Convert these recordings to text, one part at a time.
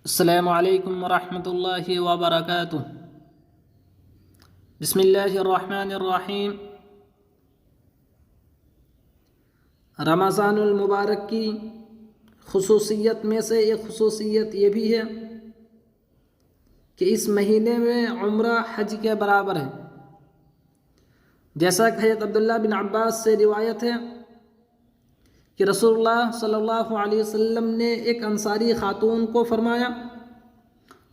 السلام علیکم ورحمۃ اللہ وبرکاتہ۔ بسم اللہ الرحمن الرحیم۔ رمضان المبارک کی خصوصیت میں سے ایک خصوصیت یہ بھی ہے کہ اس مہینے میں عمرہ حج کے برابر ہے، جیسا کہ حضرت عبداللہ بن عباس سے روایت ہے کہ رسول اللہ صلی اللہ علیہ وسلم نے ایک انصاری خاتون کو فرمایا،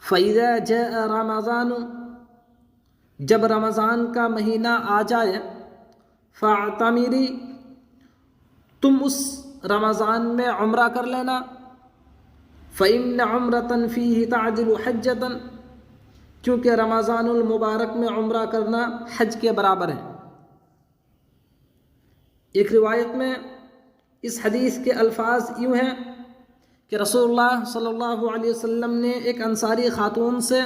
فَإِذَا جَاءَ رَمَضَانُ، جب رمضان کا مہینہ آ جائے، فَاعْتَمِرِي، تم اس رمضان میں عمرہ کر لینا، فَإِنَّ عُمْرَةً فِيهِ تَعْدِلُ حَجَّةً، کیونکہ رمضان المبارک میں عمرہ کرنا حج کے برابر ہے۔ ایک روایت میں اس حدیث کے الفاظ یوں ہیں کہ رسول اللہ صلی اللہ علیہ وسلم نے ایک انصاری خاتون سے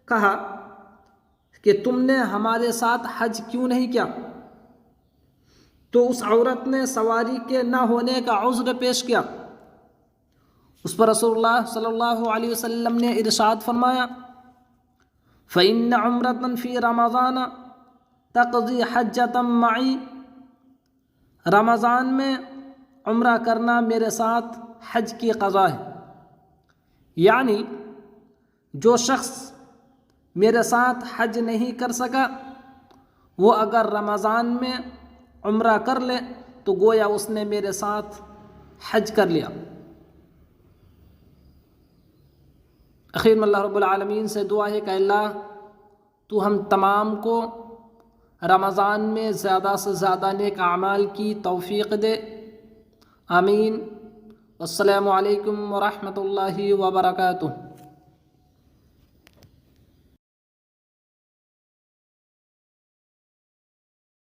کہا کہ تم نے ہمارے ساتھ حج کیوں نہیں کیا؟ تو اس عورت نے سواری کے نہ ہونے کا عذر پیش کیا۔ اس پر رسول اللہ صلی اللہ علیہ وسلم نے ارشاد فرمایا، فَإِنَّ عُمْرَةً فِي رَمَضَانَ تَقْضِي حَجَّةً مَعِي، رمضان میں عمرہ کرنا میرے ساتھ حج کی قضا ہے، یعنی جو شخص میرے ساتھ حج نہیں کر سکا وہ اگر رمضان میں عمرہ کر لے تو گویا اس نے میرے ساتھ حج کر لیا۔ اخیر میں اللہ رب العالمین سے دعا ہے کہ اللہ تو ہم تمام کو رمضان میں زیادہ سے زیادہ نیک اعمال کی توفیق دے، آمین۔ السلام علیکم ورحمۃ اللہ وبرکاتہ۔